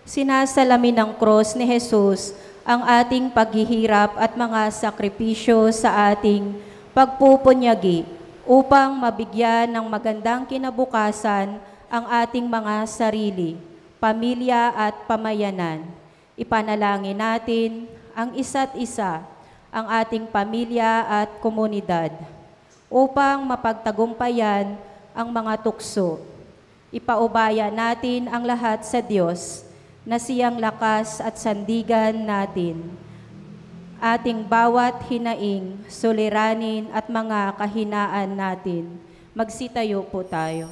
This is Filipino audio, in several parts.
Sinasalamin ng krus ni Jesus ang ating paghihirap at mga sakripisyo sa ating pagpupunyagi upang mabigyan ng magandang kinabukasan ang ating mga sarili, pamilya at pamayanan. Ipanalangin natin ang isa't isa, ang ating pamilya at komunidad, upang mapagtagumpayan ang mga tukso. Ipaubaya natin ang lahat sa Diyos na siyang lakas at sandigan natin. Ating bawat hinaing, suliranin at mga kahinaan natin. Magsitayo po tayo.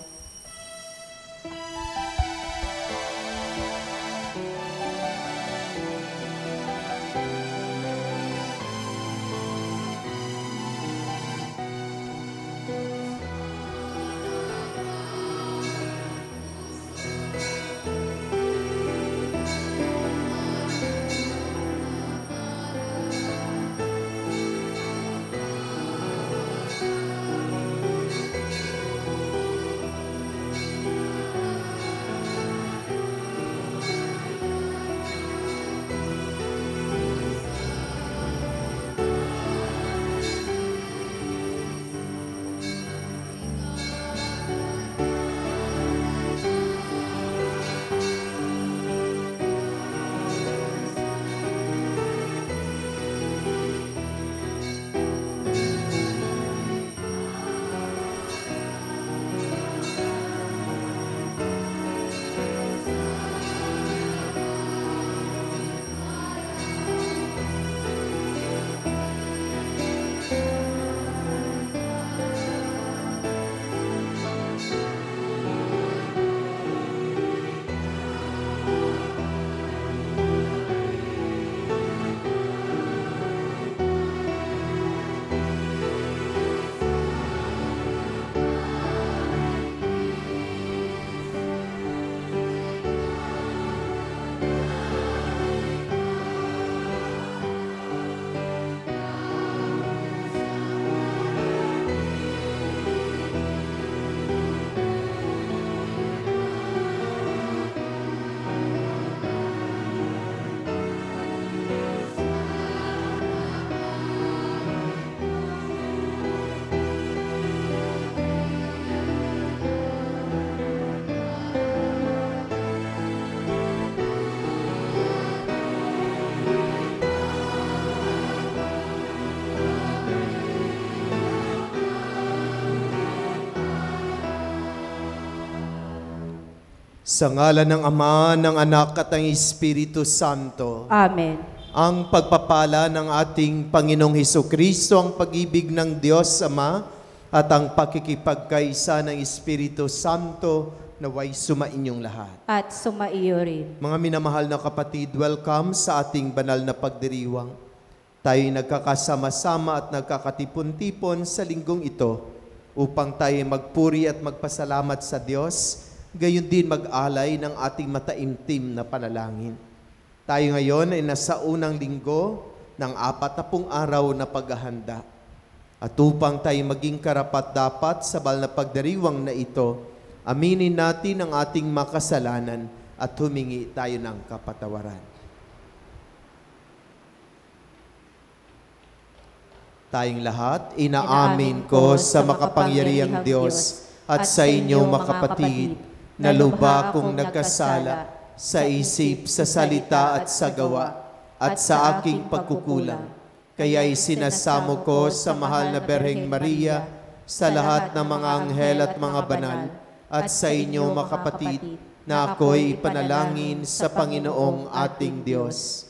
Sa ngalan ng Ama, ng Anak at ng Espiritu Santo. Amen. Ang pagpapala ng ating Panginoong Hesukristo, ang pag-ibig ng Diyos Ama, at ang pakikipagkaisa ng Espiritu Santo naway sumainyong lahat. At sumaiyo rin. Mga minamahal na kapatid, welcome sa ating banal na pagdiriwang. Tayo'y nagkakasama-sama at nagkakatipon-tipon sa linggong ito upang tayo magpuri at magpasalamat sa Diyos, gayon din mag-alay ng ating mataimtim na panalangin. Tayo ngayon ay nasa unang linggo ng 40 araw na paghahanda. At upang tayo maging karapat-dapat sa banal na pagdiriwang na ito, aminin natin ang ating makasalanan at humingi tayo ng kapatawaran. Tayong lahat, inaamin ko sa makapangyarihang Diyos at sa inyo mga kapatid, na lubha kong nagkasala sa isip, sa salita at sa gawa, at sa aking pagkukulang. Kaya'y sinasamo ko sa mahal na Berheng Maria, sa lahat ng mga anghel at mga banal, at sa inyo mga kapatid, na ako'y ipanalangin sa Panginoong ating Diyos.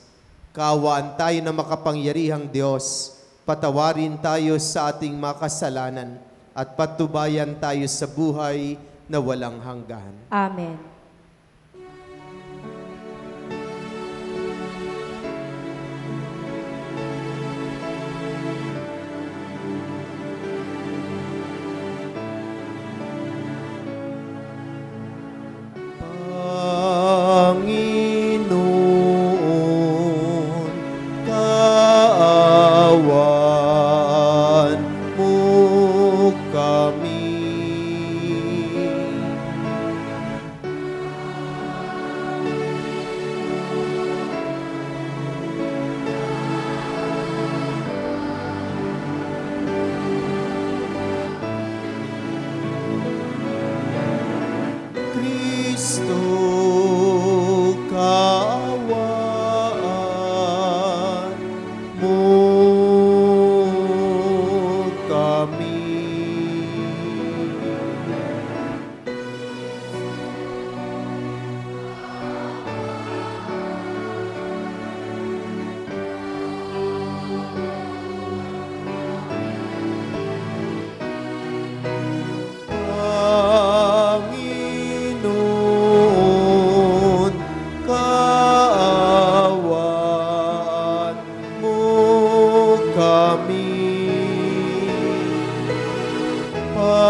Kaawaan tayo na makapangyarihang Diyos, patawarin tayo sa ating makasalanan, at patubayan tayo sa buhay na walang hanggan. Amen. Panginoon, kaawaan mo kami.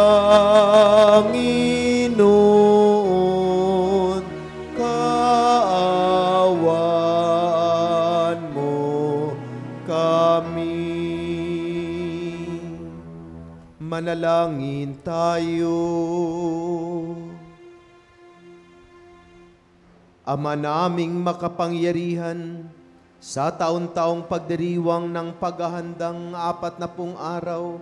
Panginoon, kaawaan mo kami. Manalangin tayo. Ama naming makapangyarihan, sa taon-taong pagdiriwang ng paghahandang 40 araw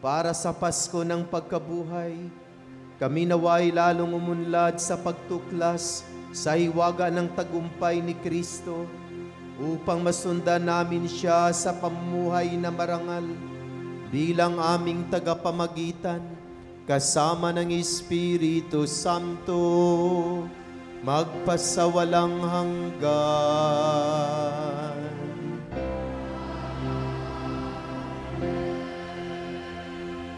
para sa Pasko ng pagkabuhay, kami naway lalong umunlad sa pagtuklas sa hiwaga ng tagumpay ni Kristo upang masundan namin siya sa pamumuhay na marangal bilang aming tagapamagitan kasama ng Espiritu Santo magpasawalang hanggan.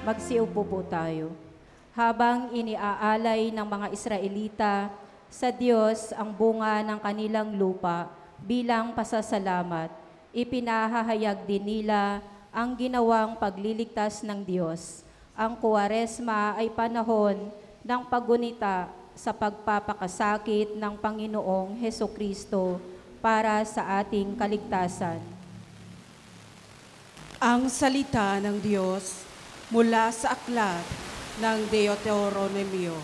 Magsiupo po tayo. Habang iniaalay ng mga Israelita sa Diyos ang bunga ng kanilang lupa bilang pasasalamat, ipinahahayag din nila ang ginawang pagliligtas ng Diyos. Ang Kuwaresma ay panahon ng paggunita sa pagpapakasakit ng Panginoong Hesukristo para sa ating kaligtasan. Ang salita ng Diyos mula sa aklat ng Deuteronomio.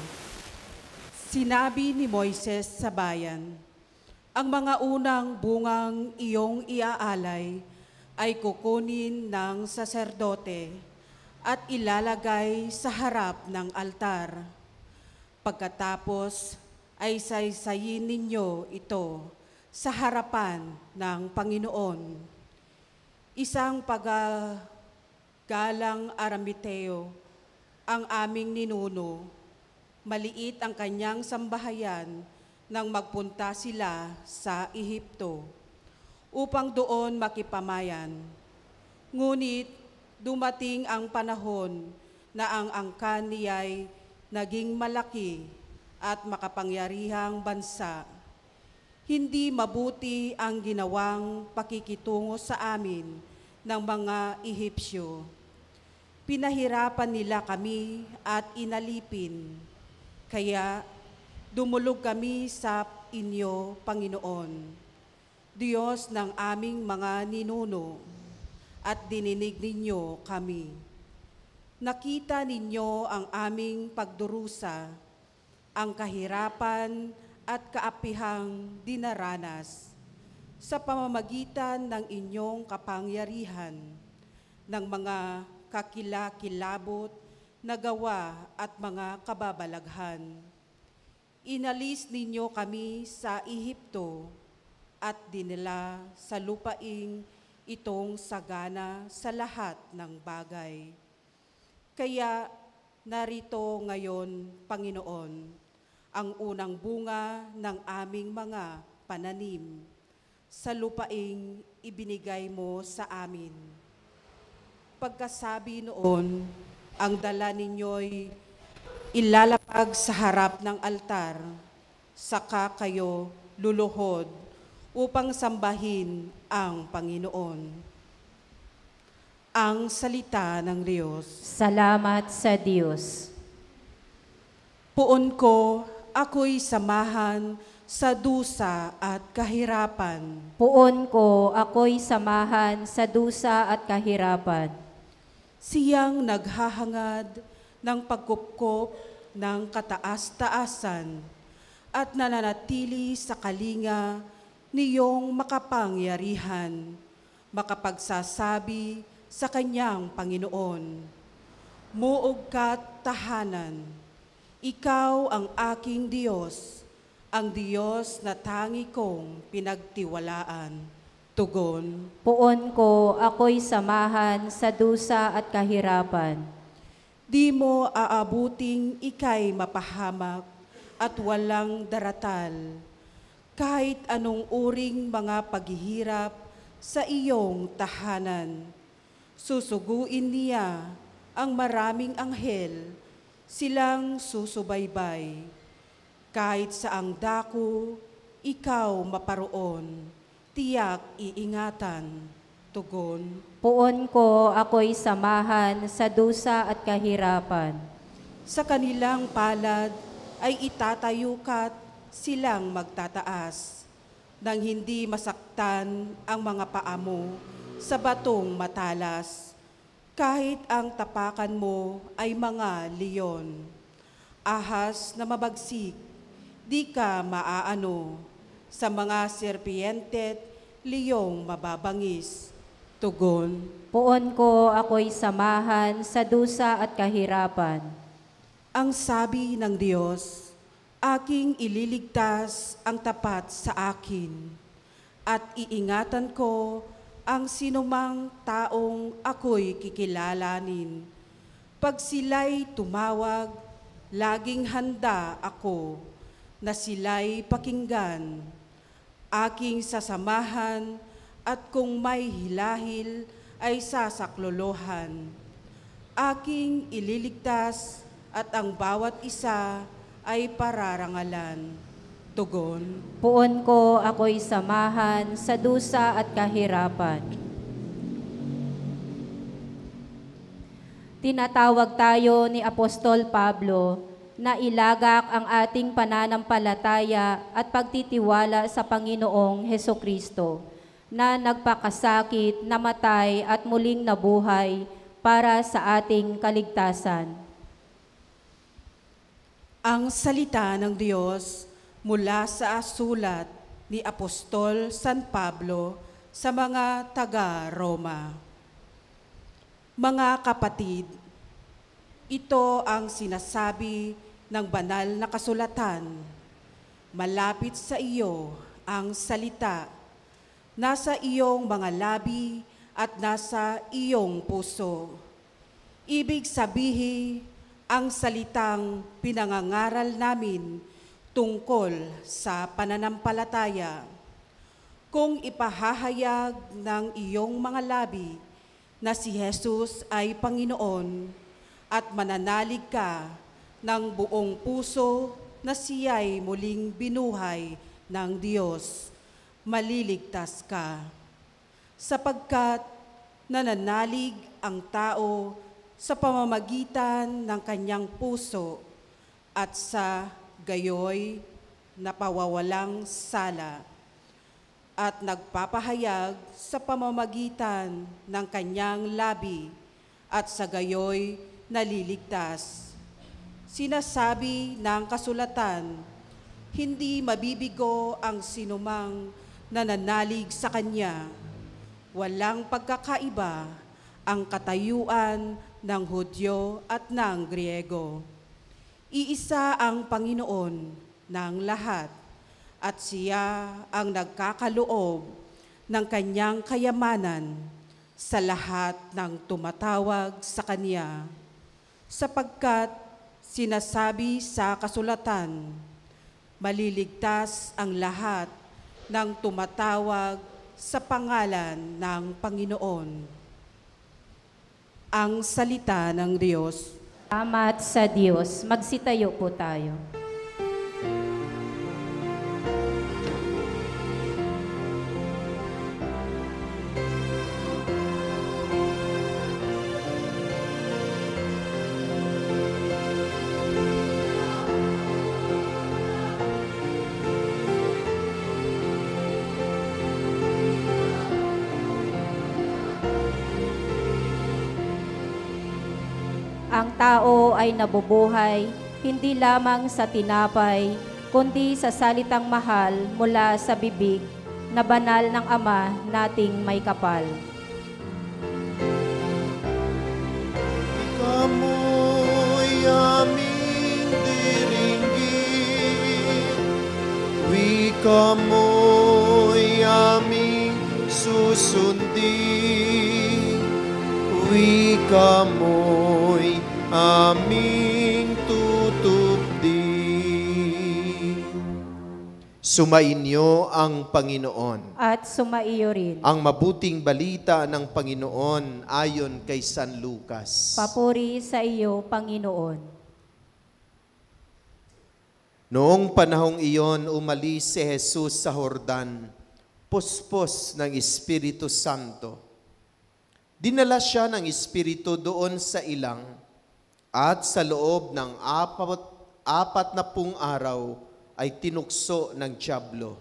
Sinabi ni Moises sa bayan, ang mga unang bungang iyong iaalay ay kukunin ng saserdote at ilalagay sa harap ng altar. Pagkatapos ay saysayin ninyo ito sa harapan ng Panginoon. Isang galang Aramiteo ang aming ninuno. Maliit ang kanyang sambahayan nang magpunta sila sa Ehipto upang doon makipamayan. Ngunit dumating ang panahon na ang angkan niya'y naging malaki at makapangyarihang bansa. Hindi mabuti ang ginawang pakikitungo sa amin ng mga Ehipsyo. Pinahirapan nila kami at inalipin, kaya dumulog kami sa inyo, Panginoon, Diyos ng aming mga ninuno, at dininig ninyo kami. Nakita ninyo ang aming pagdurusa, ang kahirapan at kaapihang dinaranas sa pamamagitan ng inyong kapangyarihan, ng mga kakilakilabot na gawa at mga kababalaghan. Inalis ninyo kami sa Ehipto at dinala sa lupaing itong sagana sa lahat ng bagay. Kaya narito ngayon, Panginoon, ang unang bunga ng aming mga pananim sa lupaing ibinigay mo sa amin. Pagkasabi noon, ang dala ninyo'y ilalapag sa harap ng altar, saka kayo luluhod upang sambahin ang Panginoon. Ang salita ng Diyos. Salamat sa Diyos. Puon ko, ako'y samahan sa dusa at kahirapan. Puon ko, ako'y samahan sa dusa at kahirapan. Siyang naghahangad ng pagkupkop ng kataas-taasan at nananatili sa kalinga niyong makapangyarihan, makapagsasabi sa kanyang Panginoon, muog ka't tahanan, ikaw ang aking Diyos, ang Diyos na tangi kong pinagtiwalaan. Tugon. Puon ko, ako'y samahan sa dusa at kahirapan. Di mo aabuting ika'y mapahamak at walang daratal, kahit anong uring mga paghihirap sa iyong tahanan. Susuguin niya ang maraming anghel, silang susubaybay. Kahit saang dako, ikaw maparoon, tiyak iingatan. Tugon. Puon ko, ako'y samahan sa dusa at kahirapan. Sa kanilang palad ay itatayo ka't silang magtataas, nang hindi masaktan ang mga paa mo sa batong matalas, kahit ang tapakan mo ay mga leon. Ahas na mabagsik, di ka maaano, sa mga serpiente't liyong mababangis. Tugon, Puon ko ako'y samahan sa dusa at kahirapan. ang sabi ng Diyos, aking ililigtas ang tapat sa akin, at iingatan ko ang sinumang taong ako'y kikilalanin. Pag sila'y tumawag, laging handa ako na sila'y pakinggan. Aking sasamahan at kung may hilahil ay sasaklolohan. Aking ililigtas at ang bawat isa ay pararangalan. Tugon, Puon ko ako'y samahan sa dusa at kahirapan. Tinatawag tayo ni Apostol Pablo na ilagak ang ating pananampalataya at pagtitiwala sa Panginoong Hesukristo na nagpakasakit, namatay at muling nabuhay para sa ating kaligtasan. ang salita ng Diyos mula sa sulat ni Apostol San Pablo sa mga taga-Roma. Mga kapatid, ito ang sinasabi ng banal na kasulatan. Malapit sa iyo ang salita, nasa iyong mga labi at nasa iyong puso. Ibig sabihin, ang salitang pinangangaral namin tungkol sa pananampalataya. Kung ipahahayag ng iyong mga labi na si Jesus ay Panginoon at mananalig ka ng buong puso na siya'y muling binuhay ng Diyos, maliligtas ka. Sapagkat nananalig ang tao sa pamamagitan ng kanyang puso at sa gayoy napawawalang sala at nagpapahayag sa pamamagitan ng kanyang labi at sa gayoy naliligtas. Sinasabi ng kasulatan, hindi mabibigo ang sinumang nananalig sa kanya. Walang pagkakaiba ang katayuan ng Hudyo at ng Griego. Iisa ang Panginoon ng lahat at siya ang nagkakaloob ng kanyang kayamanan sa lahat ng tumatawag sa kanya. Sapagkat sinasabi sa kasulatan, maliligtas ang lahat ng tumatawag sa pangalan ng Panginoon. Ang salita ng Diyos. Salamat sa Diyos. Magsitayo po tayo. Ang tao ay nabubuhay hindi lamang sa tinapay, kundi sa salitang mahal mula sa bibig na banal ng Ama nating may kapal. Ikamo'y aming diringgin, wika mo'y aming susundin, wika mo'y aming tutupdin. Sumainyo ang Panginoon. At sumaiyo rin. Ang mabuting balita ng Panginoon ayon kay San Lucas. Papuri sa iyo, Panginoon. Noong panahong iyon, umalis si Jesus sa Jordan, puspos ng Espiritu Santo. Dinala siya ng Espiritu doon sa ilang At sa loob ng apat na pung araw ay tinukso ng dyablo.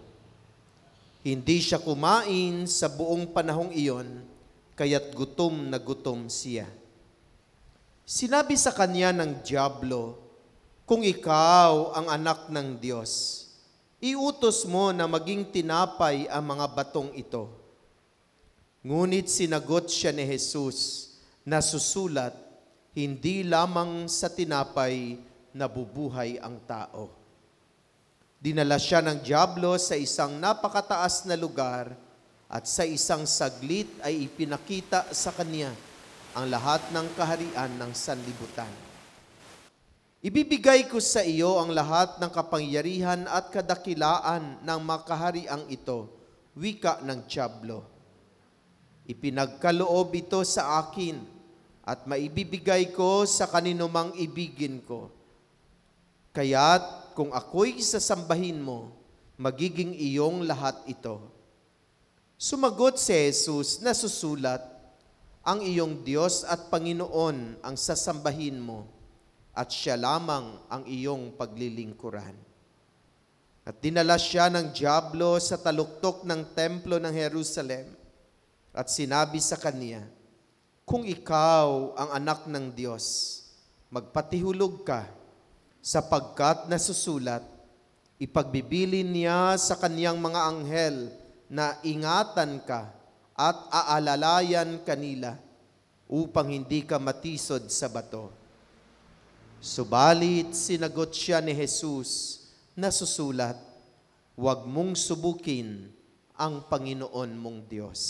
Hindi siya kumain sa buong panahong iyon, kaya't gutom na gutom siya. Sinabi sa kanya ng dyablo, kung ikaw ang anak ng Diyos, iutos mo na maging tinapay ang mga batong ito. Ngunit sinagot siya ni Jesus na susulat, hindi lamang sa tinapay nabubuhay ang tao. Dinala siya ng dyablo sa isang napakataas na lugar at sa isang saglit ay ipinakita sa kanya ang lahat ng kaharian ng sanlibutan. Ibibigay ko sa iyo ang lahat ng kapangyarihan at kadakilaan ng makahariang ito, wika ng dyablo. Ipinagkaloob ito sa akin at maibibigay ko sa kaninumang ibigin ko. Kaya't kung ako'y sasambahin mo, magiging iyong lahat ito. Sumagot si Jesus na susulat, ang iyong Diyos at Panginoon ang sasambahin mo, at siya lamang ang iyong paglilingkuran. At dinala siya ng dyablo sa taluktok ng templo ng Jerusalem, at sinabi sa kanya, kung ikaw ang anak ng Diyos, magpatihulog ka, sapagkat nasusulat, ipagbibilin niya sa kaniyang mga anghel na ingatan ka at aalalayan kanila upang hindi ka matisod sa bato. Subalit sinagot siya ni Jesus na susulat, huwag mong subukin ang Panginoon mong Diyos.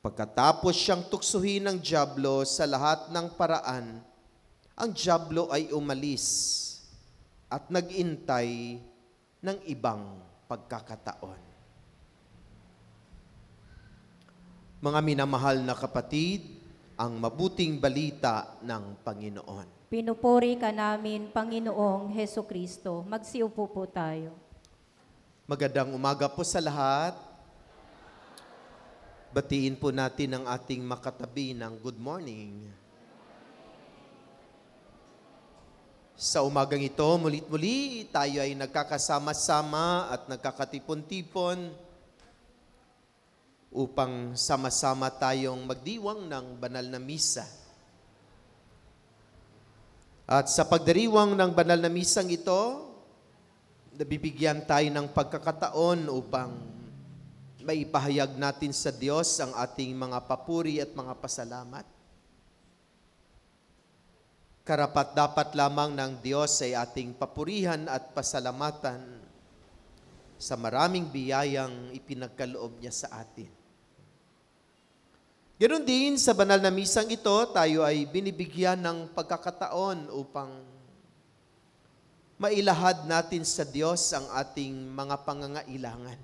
Pagkatapos siyang tuksuhin ng dyablo sa lahat ng paraan, ang dyablo ay umalis at nag-intay ng ibang pagkakataon. Mga minamahal na kapatid, ang mabuting balita ng Panginoon. Pinupuri ka namin, Panginoong Heso Kristo. Magsiupo po tayo. Magandang umaga po sa lahat. Batiin po natin ang ating makatabi ng good morning. Sa umagang ito, mulit-muli, tayo ay nagkakasama-sama at nagkakatipon-tipon upang sama-sama tayong magdiwang ng banal na misa. At sa pagdiriwang ng banal na misang ito, nabibigyan tayo ng pagkakataon upang maipahayag natin sa Diyos ang ating mga papuri at mga pasalamat. Karapat-dapat lamang ng Diyos ay ating papurihan at pasalamatan sa maraming biyayang ipinagkaloob niya sa atin. Ganon din sa banal na misang ito, tayo ay binibigyan ng pagkakataon upang mailahad natin sa Diyos ang ating mga pangangailangan.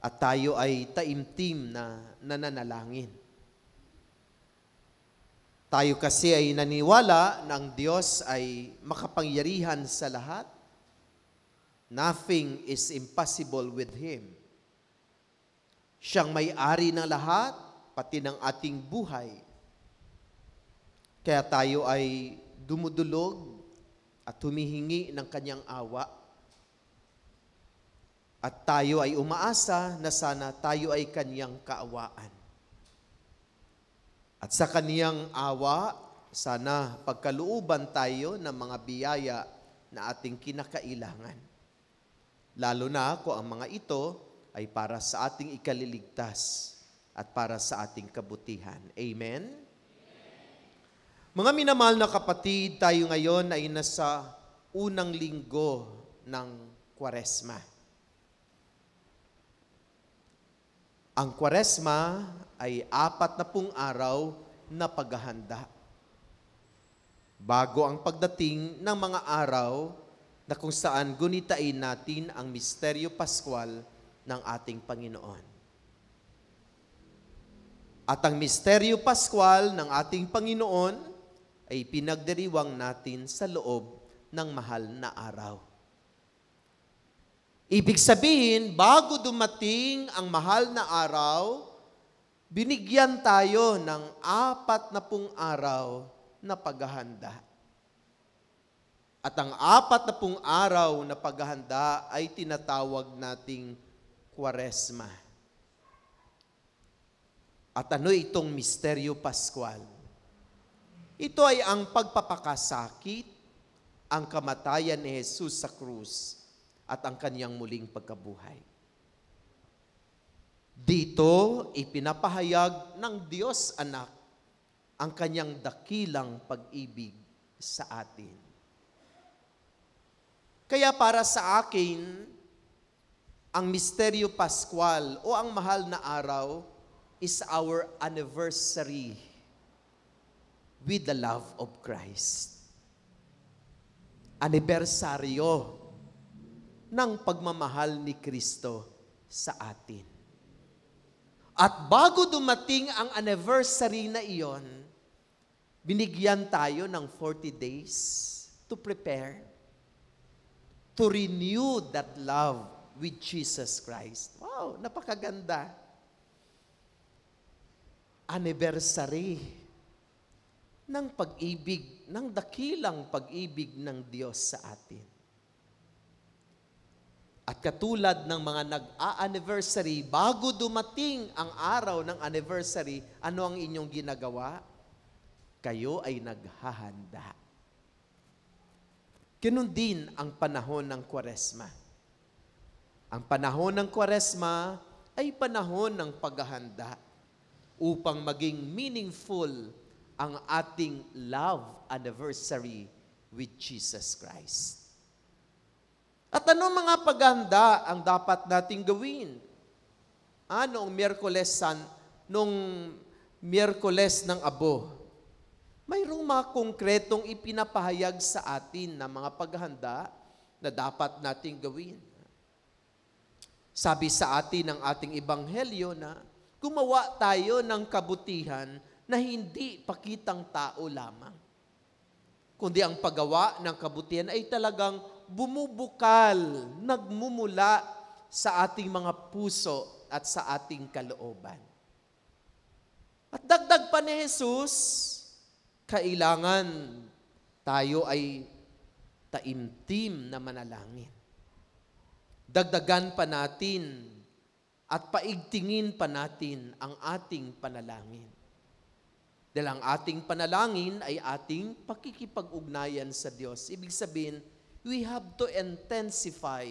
At tayo ay taimtim na nananalangin. Tayo kasi ay naniwala na ang Diyos ay makapangyarihan sa lahat. Nothing is impossible with Him. Siyang may-ari ng lahat, pati ng ating buhay. Kaya tayo ay dumudulog at humihingi ng Kanyang awa. At tayo ay umaasa na sana tayo ay Kanyang kaawaan. At sa Kaniyang awa, sana pagkalooban tayo ng mga biyaya na ating kinakailangan. Lalo na kung ang mga ito ay para sa ating ikaliligtas at para sa ating kabutihan. Amen? Mga minamahal na kapatid, tayo ngayon ay nasa unang linggo ng Kwaresma. Ang Kwaresma ay 40 araw na paghahanda. Bago ang pagdating ng mga araw na kung saan gunitain natin ang misteryo Paskwal ng ating Panginoon. At ang misteryo Paskwal ng ating Panginoon ay pinagdiriwang natin sa loob ng mahal na araw. Ibig sabihin, bago dumating ang mahal na araw, binigyan tayo ng 40 araw na paghahanda. At ang 40 araw na paghahanda ay tinatawag nating Kwaresma. At ano itong misteryo Pascual? Ito ay ang pagpapakasakit, ang kamatayan ni Jesus sa krus, at ang kanyang muling pagkabuhay. Dito, ipinapahayag ng Diyos Anak ang kanyang dakilang pag-ibig sa atin. Kaya para sa akin, ang misteryo Pascual o ang mahal na araw is our anniversary with the love of Christ. Anibersaryo ng pagmamahal ni Kristo sa atin. At bago dumating ang anniversary na iyon, binigyan tayo ng 40 days to prepare, to renew that love with Jesus Christ. Wow, napakaganda. Anniversary ng pag-ibig, ng dakilang pag-ibig ng Diyos sa atin. At katulad ng mga nag-a-anniversary, bago dumating ang araw ng anniversary, ano ang inyong ginagawa? Kayo ay naghahanda. Ganun din ang panahon ng Kwaresma. Ang panahon ng Kwaresma ay panahon ng paghahanda upang maging meaningful ang ating love anniversary with Jesus Christ. At ano mga paghahanda ang dapat nating gawin? Noong Miyerkules ng Abo, mayroong mga konkretong ipinapahayag sa atin na mga paghahanda na dapat nating gawin. Sabi sa atin ng ating ebanghelyo na gumawa tayo ng kabutihan na hindi pakitang tao lamang, kundi ang paggawa ng kabutihan ay talagang bumubukal, nagmumula sa ating mga puso at sa ating kalooban. At dagdag pa ni Jesus, kailangan tayo ay taimtim na manalangin. Dagdagan pa natin at paigtingin pa natin ang ating panalangin. Dahil ang ating panalangin ay ating pakikipag-ugnayan sa Diyos. Ibig sabihin, we have to intensify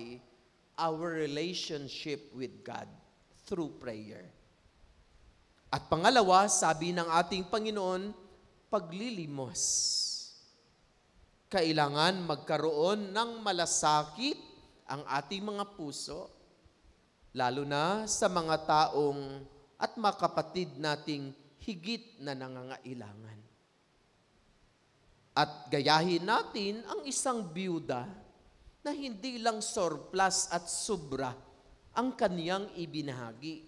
our relationship with God through prayer. At pangalawa, sabi ng ating Panginoon, paglilimos. Kailangan magkaroon ng malasakit ang ating mga puso, lalo na sa mga taong at mga kapatid nating higit na nangangailangan. At gayahin natin ang isang biyuda na hindi lang surplus at sobra ang kaniyang ibinahagi,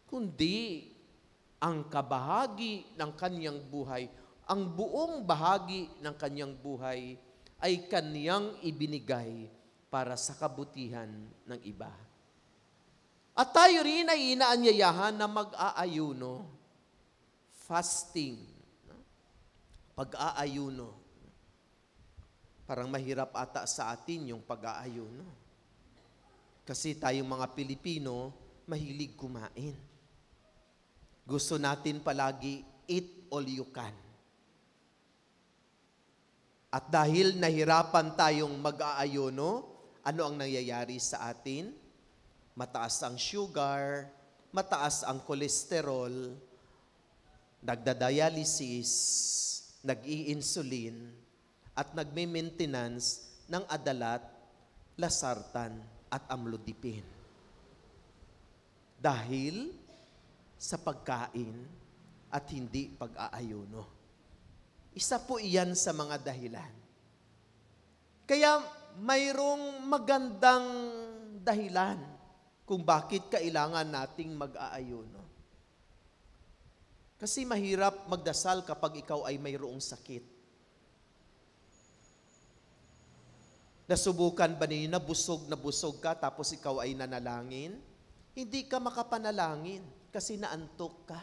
kundi ang kabahagi ng kaniyang buhay, ang buong bahagi ng kaniyang buhay ay kaniyang ibinigay para sa kabutihan ng iba. At tayo rin ay inaanyayahan na mag-aayuno, fasting, pag-aayuno. Parang mahirap ata sa atin yung pag-aayuno. Kasi tayong mga Pilipino, mahilig kumain. Gusto natin palagi eat all you can. At dahil nahirapan tayong mag-aayuno, ano ang nangyayari sa atin? Mataas ang sugar, mataas ang kolesterol, nagdadialysis, nag-i-insulin, at nagme-maintenance ng adalat, lasartan, at amlodipin. Dahil sa pagkain at hindi pag-aayuno. Isa po iyan sa mga dahilan. Kaya mayroong magandang dahilan kung bakit kailangan nating mag-aayuno. Kasi mahirap magdasal kapag ikaw ay mayroong sakit. Nasubukan ba ninyo na busog ka tapos ikaw ay nanalangin? Hindi ka makapanalangin. kasi naantok ka.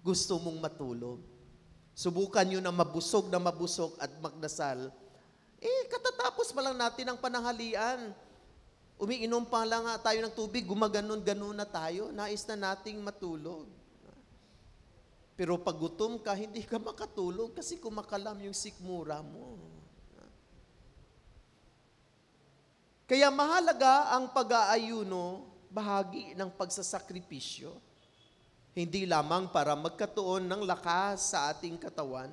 Gusto mong matulog. Subukan nyo na mabusog at magdasal. Katatapos pa lang natin ang pananghalian. Umiinom pa lang tayo ng tubig, gumaganon-ganon na tayo. Nais na nating matulog. Pero pag gutom ka, hindi ka makatulog kasi kumakalam yung sikmura mo. Kaya mahalaga ang pag-aayuno, bahagi ng pagsasakripisyo. Hindi lamang para magkatuon ng lakas sa ating katawan,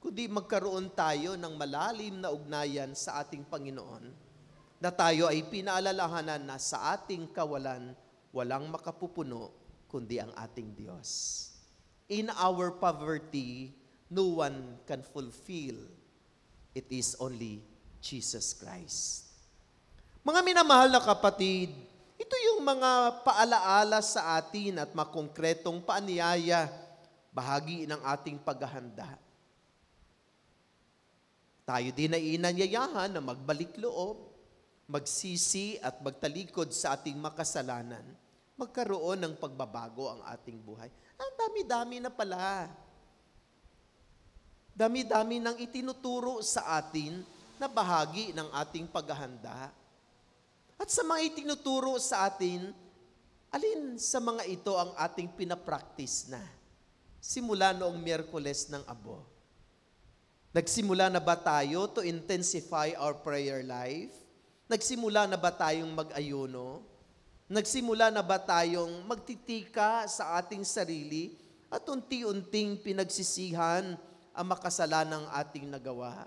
kundi magkaroon tayo ng malalim na ugnayan sa ating Panginoon, na tayo ay pinaalalahanan na sa ating kawalan, walang makapupuno, kundi ang ating Diyos. In our poverty, no one can fulfill. It is only Jesus Christ. Mga minamahal na kapatid, ito yung mga paalaala sa atin at makongkretong paanyaya, bahagi ng ating paghahanda. Tayo din ay inanyayahan na magbalik loob, magsisi at magtalikod sa ating makasalanan, magkaroon ng pagbabago ang ating buhay. Ang dami-dami na pala. Dami-dami nang itinuturo sa atin na bahagi ng ating paghahanda. At sa mga itinuturo sa atin, alin sa mga ito ang ating pinapractice na? Simula noong Miyerkules ng Abo. Nagsimula na ba tayo to intensify our prayer life? Nagsimula na ba tayong mag-ayuno? Nagsimula na ba tayong magtitika sa ating sarili at unti-unting pinagsisihan ang makasalanang ating nagawa?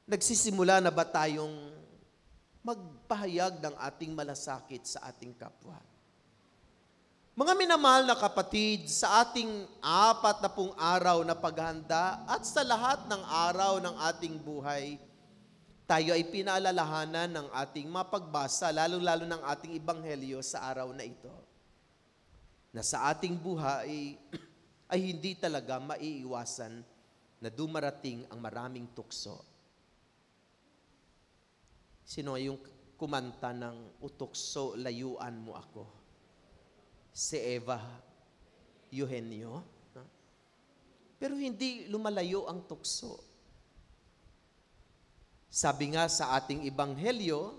Nagsisimula na ba tayong magpahayag ng ating malasakit sa ating kapwa? Mga minamahal na kapatid, sa ating 40 araw na paghanda at sa lahat ng araw ng ating buhay, tayo ay pinaalalahanan ng ating mapagbasa, lalo-lalo ng ating ebanghelyo sa araw na ito, na sa ating buhay ay hindi talaga maiiwasan na dumarating ang maraming tukso. Sino yung kumanta ng "Utukso, layuan mo ako"? Si Eva Eugenio. Pero hindi lumalayo ang tukso. Sabi nga sa ating ebanghelyo,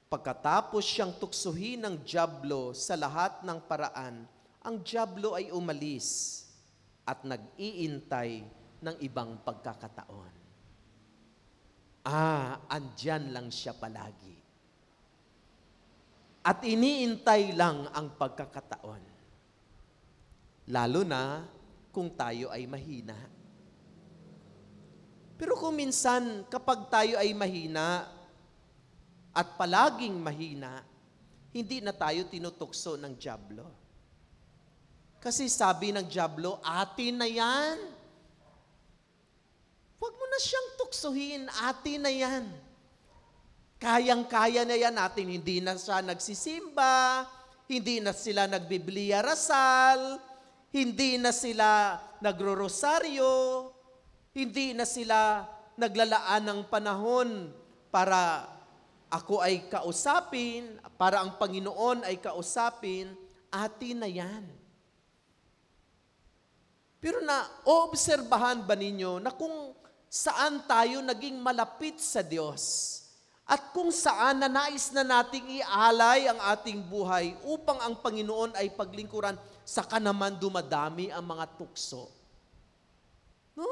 pagkatapos siyang tuksuhin ng dyablo sa lahat ng paraan, ang dyablo ay umalis at nag-iintay ng ibang pagkakataon. Andyan lang siya palagi. At iniintay lang ang pagkakataon. Lalo na kung tayo ay mahina. Pero kung minsan, kapag tayo ay mahina at palaging mahina, hindi na tayo tinutukso ng dyablo. Kasi sabi ng dyablo, atin na yan. Huwag mo na siyang tuksuhin, atin na yan. Kayang-kaya na yan natin, hindi na siya nagsisimba, hindi na sila nagbibliya rasal, hindi na sila nagro-rosaryo, hindi na sila naglalaan ng panahon para ako ay kausapin, para ang Panginoon ay kausapin, atin na yan. Pero naobserbahan ba ninyo na kung saan tayo naging malapit sa Diyos at kung saan na nais na nating ialay ang ating buhay upang ang Panginoon ay paglingkuran, saka naman dumadami ang mga tukso. No?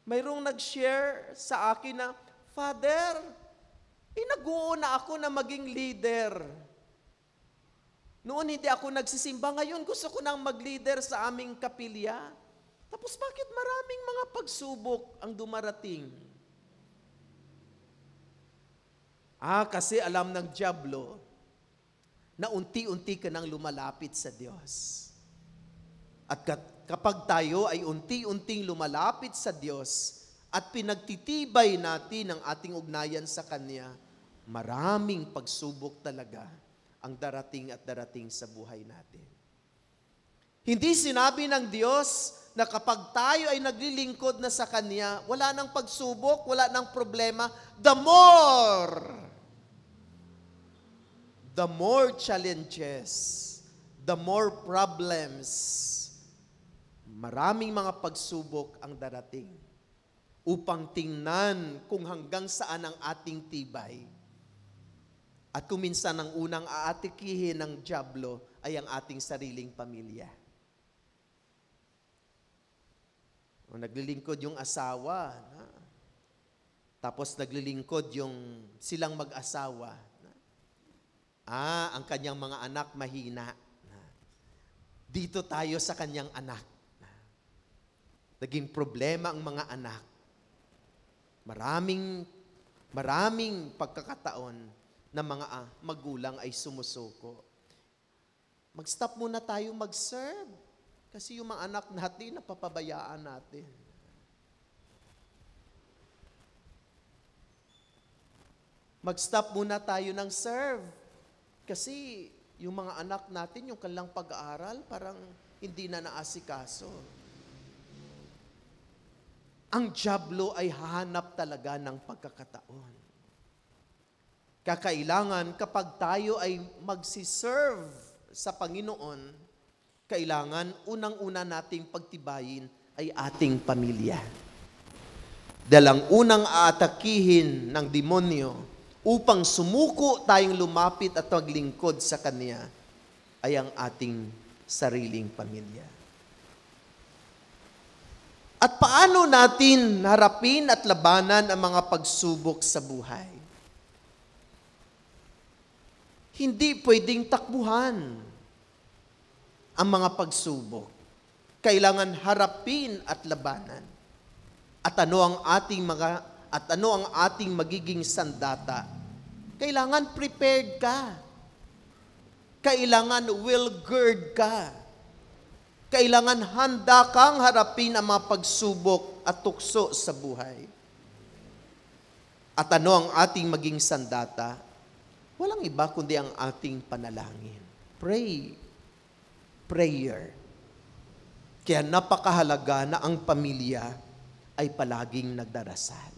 Mayroong nag-share sa akin na, Father, nag-uuna ako na maging leader. Noon hindi ako nagsisimba, ngayon gusto ko nang mag-leader sa aming kapilya. Tapos bakit maraming mga pagsubok ang dumarating? Kasi alam ng dyablo na unti-unti ka nang lumalapit sa Diyos. At kapag tayo ay unti-unting lumalapit sa Diyos at pinagtitibay natin ang ating ugnayan sa Kanya, maraming pagsubok talaga ang darating at darating sa buhay natin. Hindi sinabi ng Diyos na kapag tayo ay naglilingkod na sa Kanya, wala nang pagsubok, wala nang problema. The more challenges, the more problems, maraming mga pagsubok ang darating upang tingnan kung hanggang saan ang ating tibay. At kung minsan ang unang aatikihin ng dyablo ay ang ating sariling pamilya. O naglilingkod yung asawa, tapos naglilingkod yung silang mag-asawa. Ang kanyang mga anak mahina. Dito tayo sa kanyang anak. Naging problema ang mga anak. Maraming pagkakataon na mga magulang ay sumusuko. Mag-stop muna tayo mag-serve. Kasi yung mga anak natin, napapabayaan natin. Mag-stop muna tayo ng serve. Kasi yung mga anak natin, yung kanilang pag-aaral, parang hindi na naasikaso. Ang dyablo ay hahanap talaga ng pagkakataon. Kakailangan kapag tayo ay magsiserve sa Panginoon, kailangan unang-una nating pagtibayin ay ating pamilya. Dahil ang unang aatakihin ng demonyo upang sumuko tayong lumapit at maglingkod sa Kanya ay ang ating sariling pamilya. At paano natin harapin at labanan ang mga pagsubok sa buhay? Hindi pwedeng takbuhan ang mga pagsubok. Kailangan harapin at labanan. At ano ang ating magiging sandata? Kailangan prepared ka. Kailangan well-girded ka. Kailangan handa kang harapin ang mga pagsubok at tukso sa buhay. At ano ang ating maging sandata? Walang iba kundi ang ating panalangin. Prayer. Kaya napakahalaga na ang pamilya ay palaging nagdarasal.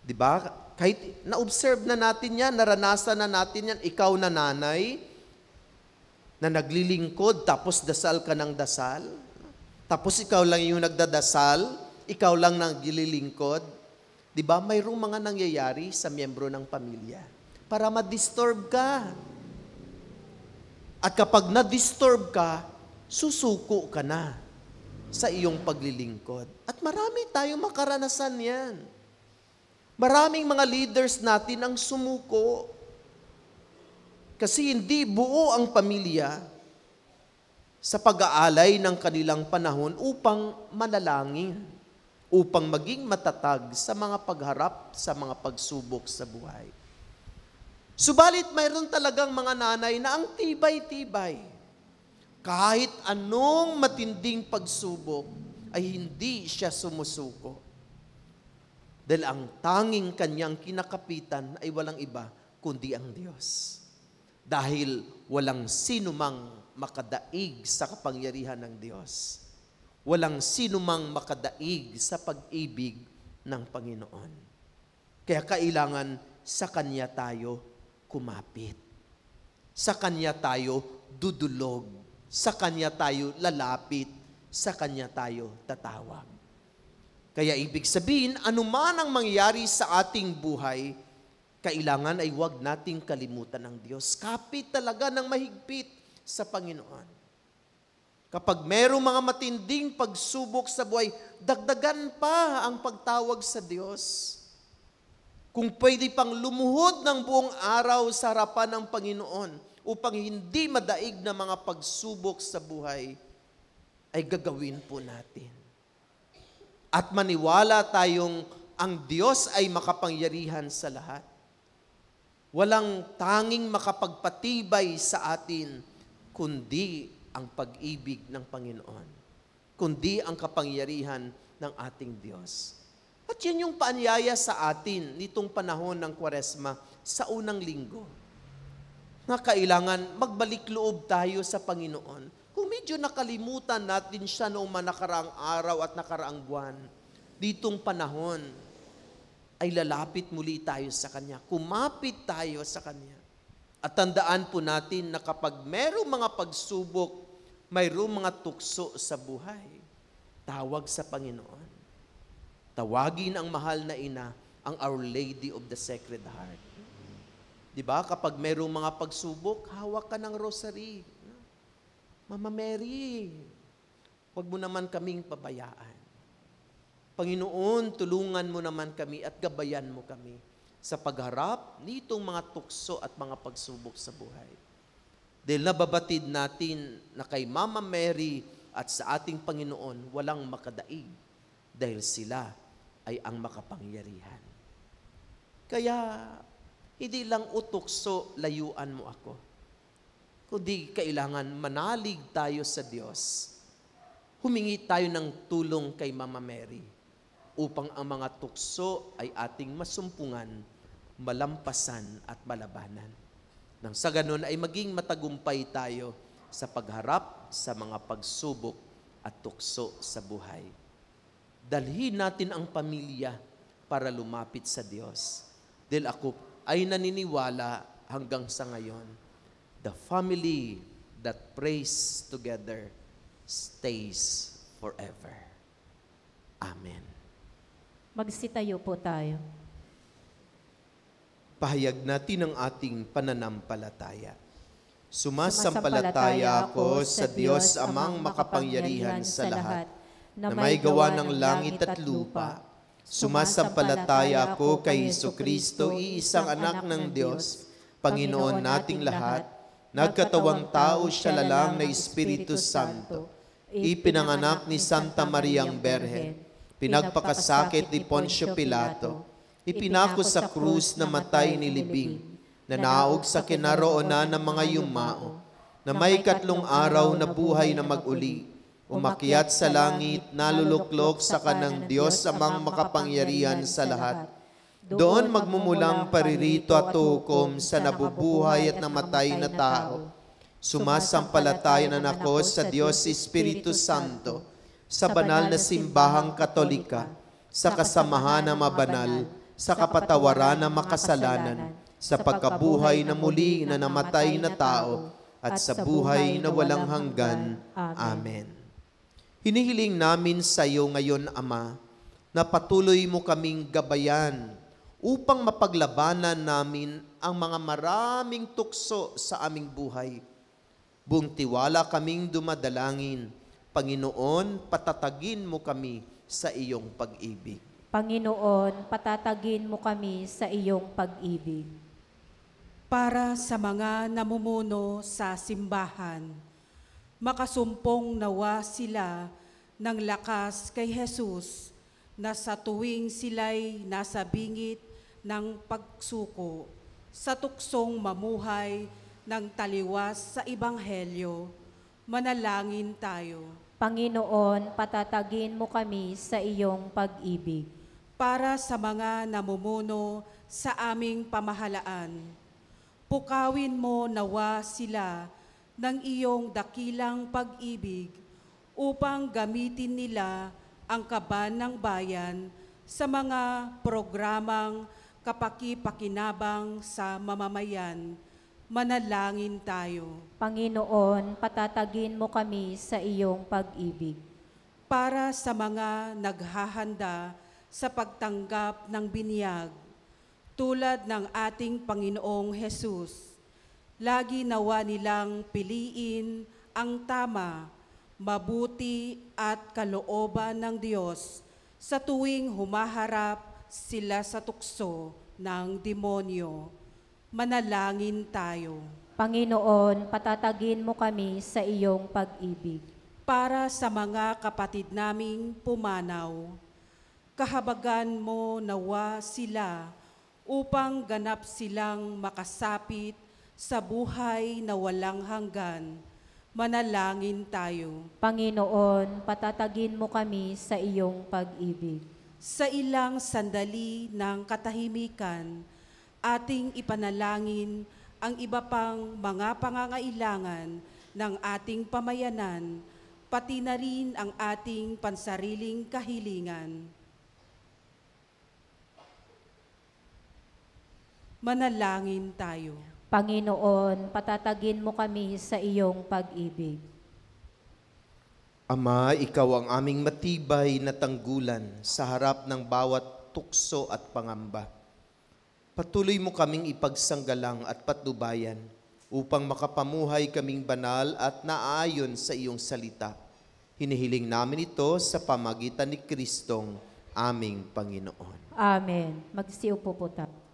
Diba? Kahit na-observe na natin yan, naranasan na natin yan, ikaw na nanay, na naglilingkod, tapos dasal ka ng dasal, tapos ikaw lang yung nagdadasal, ikaw lang naglilingkod, diba? Mayroong mga nangyayari sa miyembro ng pamilya para ma-disturb ka. At kapag na-disturb ka, susuko ka na sa iyong paglilingkod. At marami tayong makaranasan yan. Maraming mga leaders natin ang sumuko. Kasi hindi buo ang pamilya sa pag-aalay ng kanilang panahon upang manalangin, upang maging matatag sa mga pagharap sa mga pagsubok sa buhay. Subalit mayroon talagang mga nanay na ang tibay-tibay. Kahit anong matinding pagsubok ay hindi siya sumusuko. Dahil ang tanging kanyang kinakapitan ay walang iba kundi ang Diyos. Dahil walang sinumang makadaig sa kapangyarihan ng Diyos. Walang sinumang makadaig sa pag-ibig ng Panginoon. Kaya kailangan sa Kanya tayo kumapit. Sa Kanya tayo dudulog. Sa Kanya tayo lalapit. Sa Kanya tayo tatawag. Kaya ibig sabihin, anuman ang mangyari sa ating buhay, kailangan ay huwag nating kalimutan ng Diyos. Kapit talaga ng mahigpit sa Panginoon. Kapag merong mga matinding pagsubok sa buhay, dagdagan pa ang pagtawag sa Diyos. Kung pwede pang lumuhod ng buong araw sa harapan ng Panginoon upang hindi madaig na mga pagsubok sa buhay, ay gagawin po natin. At maniwala tayong ang Diyos ay makapangyarihan sa lahat. Walang tanging makapagpatibay sa atin, kundi ang pag-ibig ng Panginoon, kundi ang kapangyarihan ng ating Diyos. At yan yung paanyaya sa atin nitong panahon ng Kwaresma sa unang linggo. na kailangan magbalik loob tayo sa Panginoon. Kung medyo nakalimutan natin siya noong nakaraang araw at nakaraang buwan, ditong panahon, ay lalapit muli tayo sa Kanya. Kumapit tayo sa Kanya. At tandaan po natin na kapag mayroong mga pagsubok, mayroong mga tukso sa buhay, tawag sa Panginoon. Tawagin ang mahal na ina, ang Our Lady of the Sacred Heart. Diba? Kapag mayroong mga pagsubok, hawak ka ng rosary. Mama Mary, huwag mo naman kaming pabayaan. Panginoon, tulungan mo naman kami at gabayan mo kami sa pagharap nitong mga tukso at mga pagsubok sa buhay. Dahil nababatid natin na kay Mama Mary at sa ating Panginoon, walang makadaig dahil sila ay ang makapangyarihan. Kaya, hindi lang utukso, layuan mo ako. Kundi kailangan manalig tayo sa Diyos. Humingi tayo ng tulong kay Mama Mary upang ang mga tukso ay ating masumpungan, malampasan at malabanan. Nang sa ganon ay maging matagumpay tayo sa pagharap sa mga pagsubok at tukso sa buhay. Dalhin natin ang pamilya para lumapit sa Diyos. Dahil ako ay naniniwala hanggang sa ngayon, the family that prays together stays forever. Amen. Magsitayo po tayo. Pahayag natin ang ating pananampalataya. Sumasampalataya ako sa Diyos amang makapangyarihan sa lahat, na may gawa ng langit at lupa. Sumasampalataya ako kay Jesucristo, iisang anak ng Diyos, Panginoon nating lahat, nagkatawang tao siya lalang na Espiritu Santo, ipinanganak ni Santa Mariang Berhen, pinagpakasakit ni Poncio Pilato, ipinako sa krus na matay ni libing, nanaog sa kinaroonan ng mga yumao, na may 3 araw na buhay na mag-uli, umakyat sa langit, naluluklok sa kanang Diyos amang makapangyarihan sa lahat. Doon magmumulang paririto at hukom sa nabubuhay at namatay na tao. Sumasampalataya na ako sa Diyos Espiritu Santo, sa banal na simbahang Katolika, sa kasamahan na mabanal, sa kapatawaran ng makasalanan, sa pagkabuhay na muli na namatay na tao, at sa buhay na walang hanggan. Amen. Hinihiling namin sa iyo ngayon, Ama, na patuloy mo kaming gabayan upang mapaglabanan namin ang mga maraming tukso sa aming buhay. Buong tiwala kaming dumadalangin, Panginoon, patatagin mo kami sa iyong pag-ibig. Panginoon, patatagin mo kami sa iyong pag-ibig. Para sa mga namumuno sa simbahan, makasumpong nawa sila ng lakas kay Jesus na sa tuwing sila'y nasa bingit ng pagsuko, sa tuksong mamuhay ng taliwas sa Ebanghelyo, manalangin tayo. Panginoon, patatagin mo kami sa iyong pag-ibig. Para sa mga namumuno sa aming pamahalaan, pukawin mo nawa sila ng iyong dakilang pag-ibig upang gamitin nila ang kaban ng bayan sa mga programang kapaki-pakinabang sa mamamayan. Manalangin tayo. Panginoon, patatagin mo kami sa iyong pag-ibig. Para sa mga naghahanda sa pagtanggap ng binyag, tulad ng ating Panginoong Jesus, lagi nawa nilang piliin ang tama, mabuti at kalooban ng Diyos sa tuwing humaharap sila sa tukso ng demonyo. Manalangin tayo. Panginoon, patatagin mo kami sa iyong pag-ibig. Para sa mga kapatid naming pumanaw, kahabagan mo nawa sila upang ganap silang makasapit sa buhay na walang hanggan. Manalangin tayo. Panginoon, patatagin mo kami sa iyong pag-ibig. Sa ilang sandali ng katahimikan, ating ipanalangin ang iba pang mga pangangailangan ng ating pamayanan, pati na rin ang ating pansariling kahilingan. Manalangin tayo. Panginoon, patatagin mo kami sa iyong pag-ibig. Ama, ikaw ang aming matibay na tanggulan sa harap ng bawat tukso at pangamba. Patuloy mo kaming ipagsanggalang at patnubayan upang makapamuhay kaming banal at naaayon sa iyong salita. Hinihiling namin ito sa pamagitan ni Kristong aming Panginoon. Amen. Magsiupo po tayo.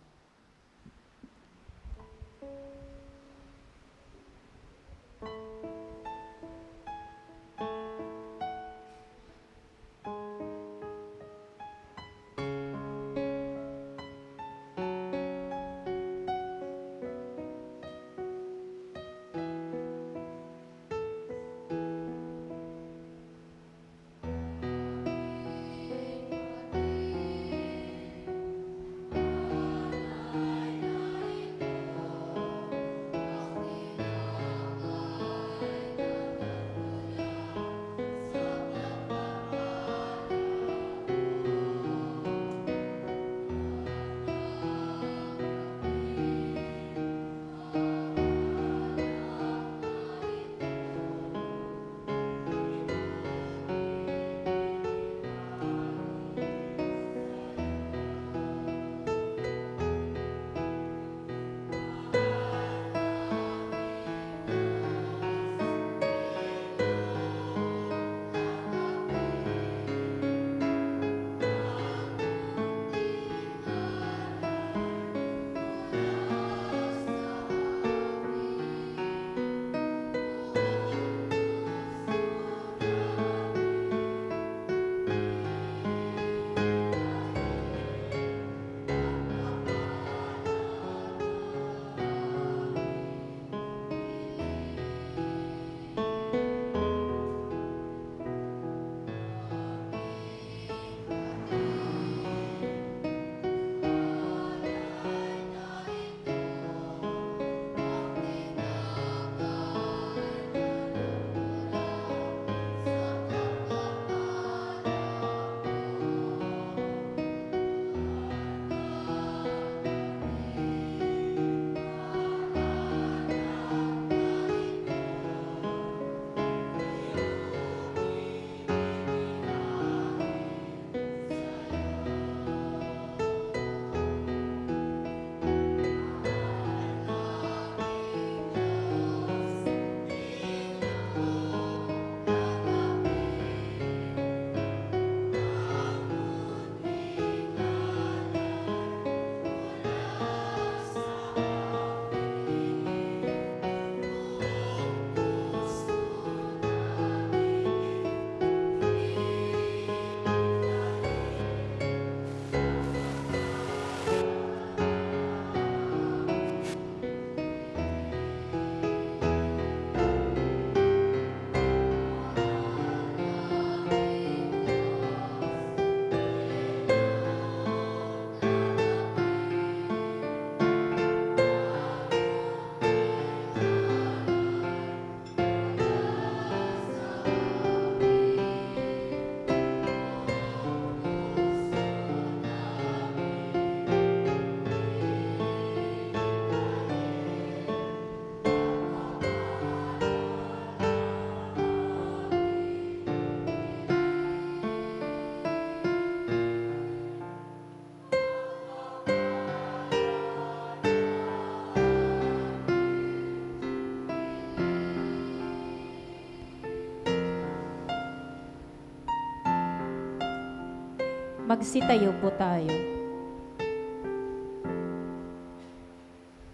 Magsitayo po tayo.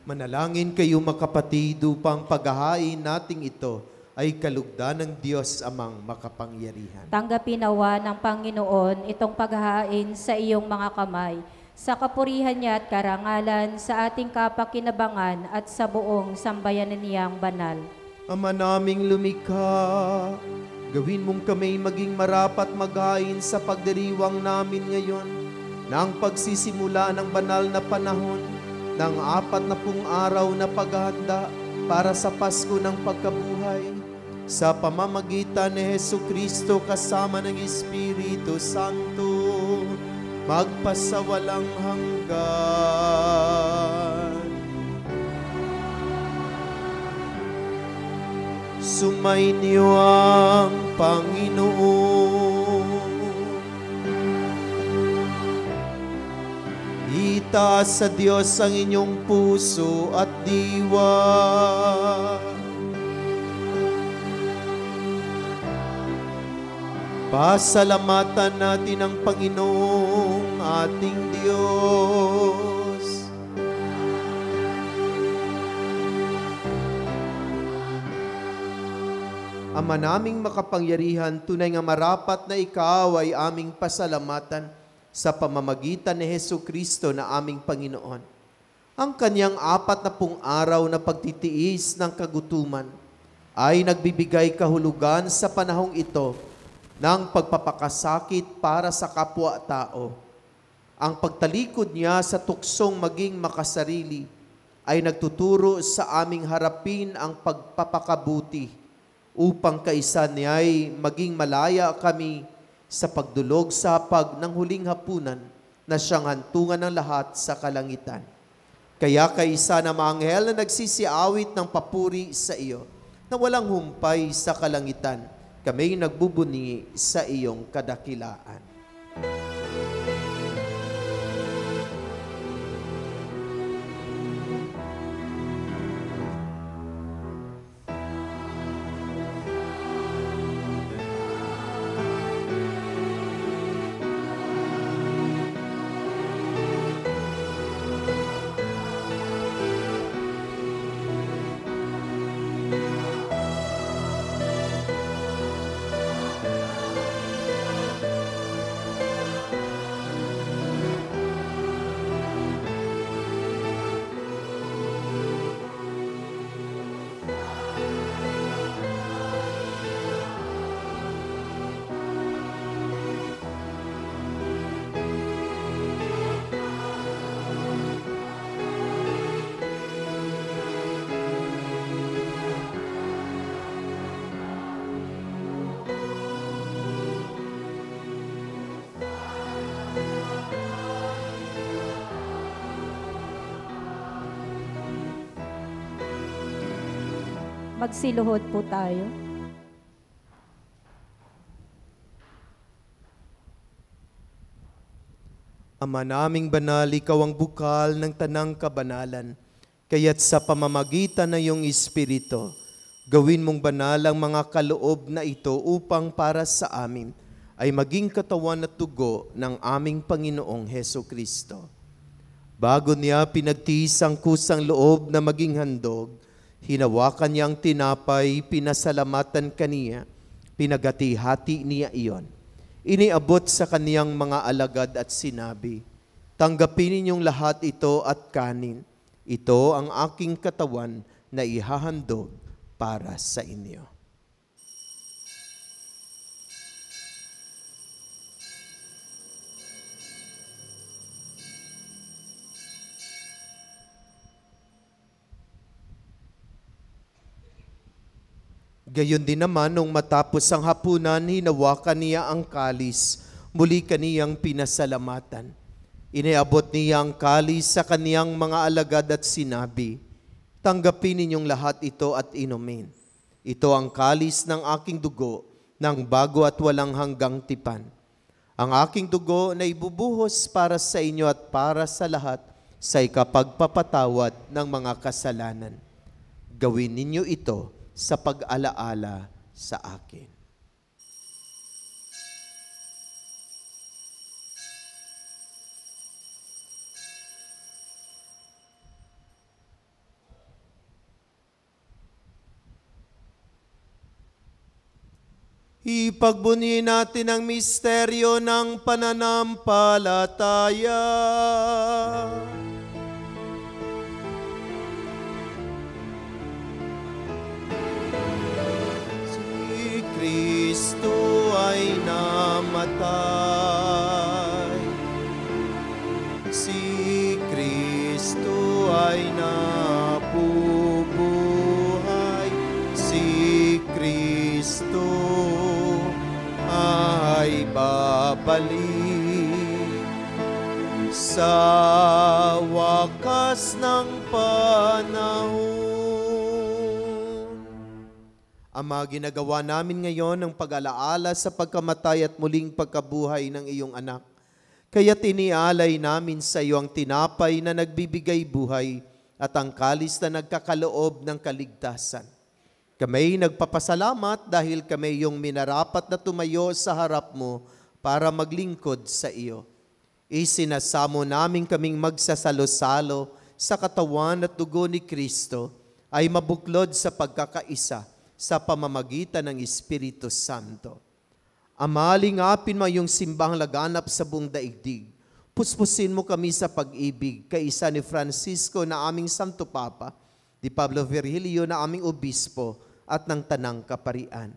Manalangin kayo makapatid upang paghahain nating ito ay kalugdan ng Diyos amang makapangyarihan. Tanggapin nawa ng Panginoon itong paghahain sa iyong mga kamay, sa kapurihan niya at karangalan, sa ating kapakinabangan at sa buong sambayanan niyang banal. Ama naming lumikha, gawin mong kami maging marapat maghain sa pagdiriwang namin ngayon na ang pagsisimula ng banal na panahon ng 40 araw na paghahanda para sa Pasko ng pagkabuhay sa pamamagitan ni Hesukristo kasama ng Espiritu Santo magpasawalang hanggan. Sumainyo ang Panginoon. Itaas sa Diyos ang inyong puso at diwa. Pasalamatan natin ang Panginoong ating Diyos. Ama naming makapangyarihan, tunay nga marapat na ikaw ay aming pasalamatan sa pamamagitan ni Hesukristo na aming Panginoon. Ang kanyang 40 araw na pagtitiis ng kagutuman ay nagbibigay kahulugan sa panahong ito ng pagpapakasakit para sa kapwa-tao. Ang pagtalikod niya sa tuksong maging makasarili ay nagtuturo sa aming harapin ang pagpapakabuti upang kaisa niya'y maging malaya kami sa pagdulog sa hapag ng huling hapunan na siyang hantungan ng lahat sa kalangitan. Kaya kaisa na mga anghel na nagsisiawit ng papuri sa iyo, na walang humpay sa kalangitan, kami nagbubuni sa iyong kadakilaan. Magsiluhod po tayo. Ama naming banal, ikaw ang bukal ng tanang kabanalan. Kaya't sa pamamagitan ng iyong Espiritu, gawin mong banal ang mga kaloob na ito upang para sa amin ay maging katawan at tugo ng aming Panginoong Hesukristo. Bago niya pinagtiis ang kusang loob na maging handog, hinawakan niya ang tinapay, pinasalamatan kaniya, pinagati-hati niya iyon. Iniabot sa kaniyang mga alagad at sinabi, tanggapin ninyong lahat ito at kanin. Ito ang aking katawan na ihahandog para sa inyo. Gayon din naman, nung matapos ang hapunan, hinawakan niya ang kalis, muli kaniyang pinasalamatan. Iniabot niya ang kalis sa kaniyang mga alagad at sinabi, tanggapin ninyong lahat ito at inumin. Ito ang kalis ng aking dugo, ng bago at walang hanggang tipan. Ang aking dugo na ibubuhos para sa inyo at para sa lahat sa ikapagpapatawad ng mga kasalanan. Gawin ninyo ito sa pag-alaala sa akin. Ipagbunyi natin ang misteryo ng pananampalataya. Kristo ay namatay. Si Kristo Kristo ay babalik sa wakas ng panahon. Ama, ginagawa namin ngayon ang pag-alaala sa pagkamatay at muling pagkabuhay ng iyong anak. Kaya tinialay namin sa iyo ang tinapay na nagbibigay buhay at ang kalis na nagkakaloob ng kaligtasan. Kami nagpapasalamat dahil kami iyong minarapat na tumayo sa harap mo para maglingkod sa iyo. Isinasamo namin kaming magsasalo-salo sa katawan at dugo ni Kristo ay mabuklod sa pagkakaisa sa pamamagitan ng Espiritu Santo. Ama, lingapin mo yung simbang laganap sa buong daigdig. Puspusin mo kami sa pag-ibig, kaisa ni Francisco na aming Santo Papa, ni Pablo Virgilio na aming Obispo, at ng Tanang Kaparian.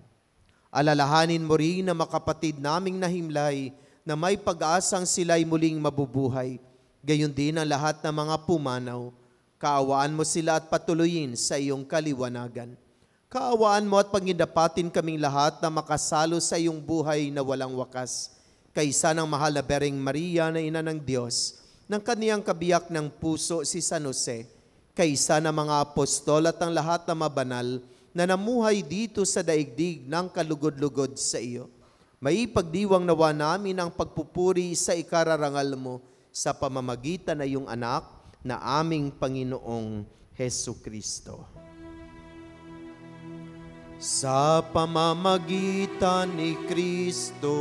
Alalahanin mo rin na makapatid naming nahimlay na may pag-asang sila'y muling mabubuhay. Gayon din ang lahat ng mga pumanaw. Kaawaan mo sila at patuloyin sa iyong kaliwanagan. Kaawaan mo at pangindapatin kaming lahat na makasalo sa iyong buhay na walang wakas. Kaisa ng mahal na Bereng Maria na Ina ng Diyos, ng kaniyang kabiyak ng puso si San Jose, kaisa ng mga apostol at ang lahat na mabanal na namuhay dito sa daigdig ng kalugod-lugod sa iyo. May pagdiwang nawa namin ang pagpupuri sa ikararangal mo sa pamamagitan ng iyong anak na aming Panginoong Hesu Kristo. Sa pamamagitan ni Kristo,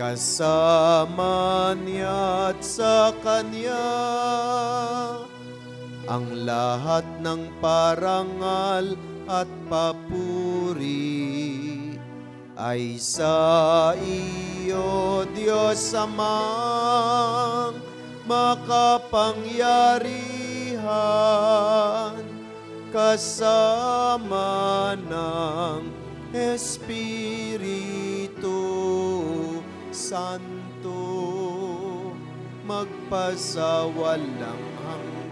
kasama niya at sa Kanya, ang lahat ng parangal at papuri ay sa iyo, Diyos Amang makapangyarihan, kasama ng Espiritu Santo, magpasawalang hanggan.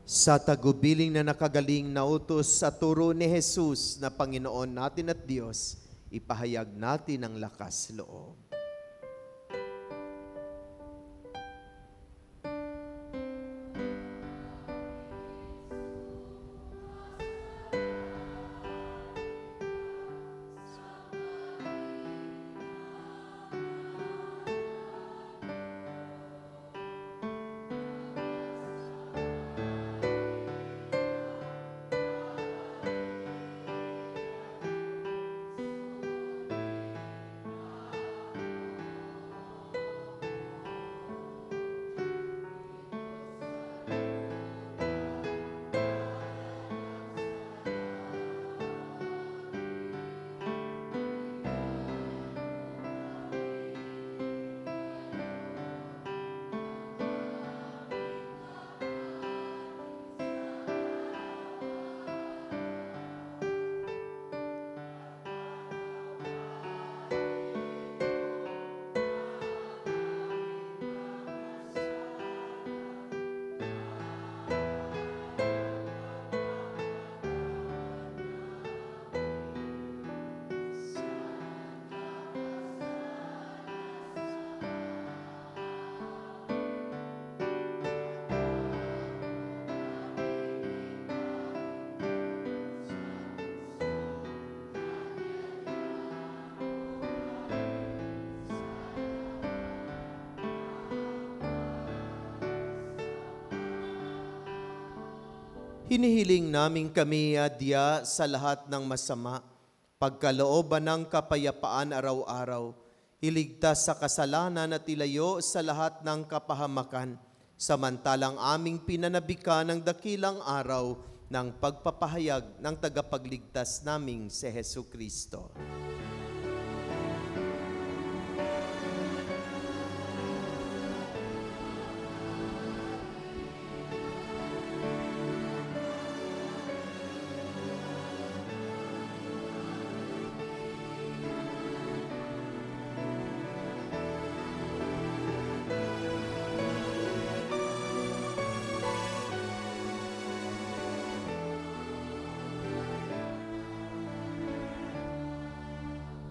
Sa tagubiling na nakagaling na utos sa turo ni Jesus na Panginoon natin at Diyos, ipahayag natin ang lakas loob. Hinihiling namin kami adya sa lahat ng masama, pagkalooban ng kapayapaan araw-araw, iligtas sa kasalanan at ilayo sa lahat ng kapahamakan, samantalang aming pinanabika ng dakilang araw ng pagpapahayag ng tagapagligtas naming si Hesukristo.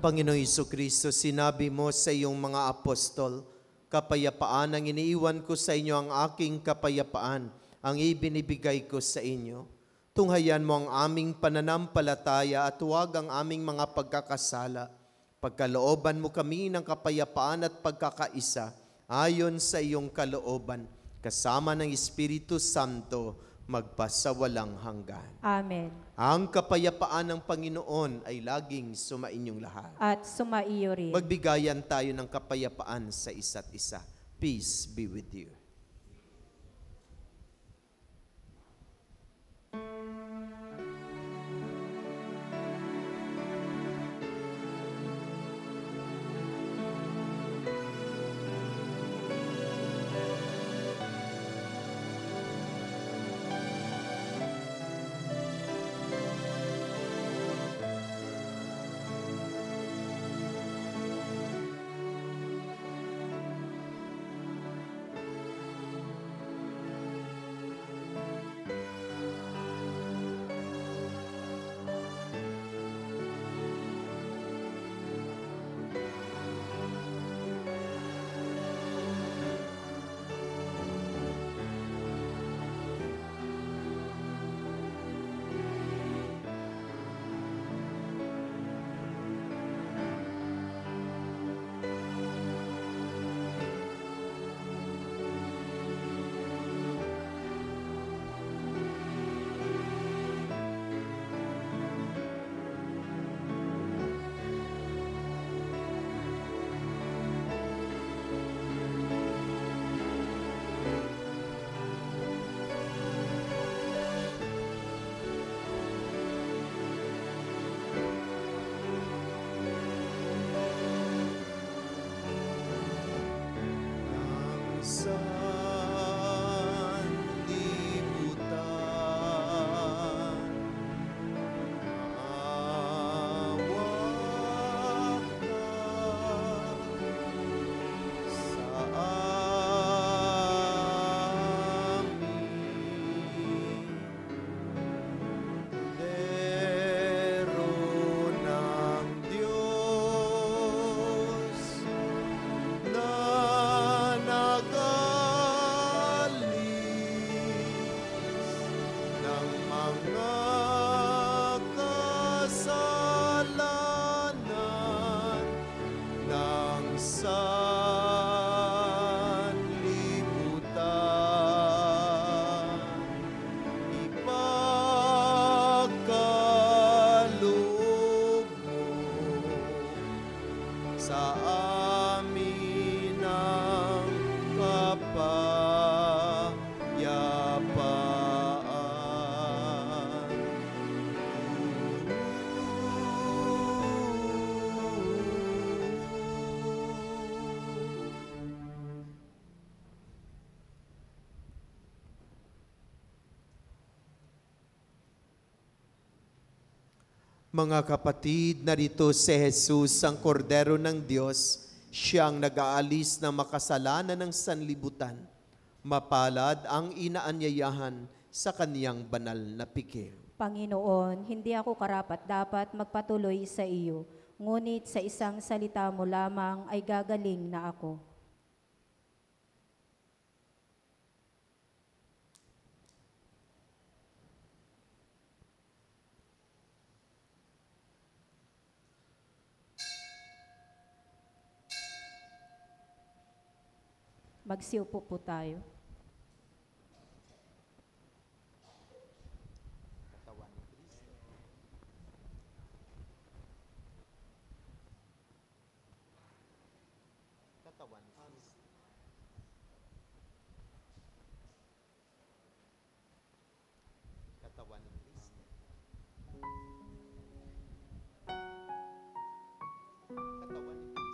Panginoong Jesucristo, sinabi mo sa iyong mga apostol, kapayapaan ang iniiwan ko sa inyo, ang aking kapayapaan ang ibinibigay ko sa inyo. Tunghayan mo ang aming pananampalataya at huwag ang aming mga pagkakasala. Pagkalooban mo kami ng kapayapaan at pagkakaisa ayon sa iyong kalooban, kasama ng Espiritu Santo, magpasawalang hanggan. Amen. Ang kapayapaan ng Panginoon ay laging sumainyong lahat. At sumaiyo rin. Magbigayan tayo ng kapayapaan sa isa't isa. Peace be with you. Mga kapatid, narito si Jesus, ang kordero ng Diyos, siyang nag-aalis ng makasalanan ng sanlibutan. Mapalad ang inaanyayahan sa kaniyang banal na pikil. Panginoon, hindi ako karapat-dapat magpatuloy sa iyo, ngunit sa isang salita mo lamang ay gagaling na ako. Magsiupo po tayo. Katawan ni Kristo. Katawan ni Kristo. katawan ni Kristo. Katawan ni Kristo.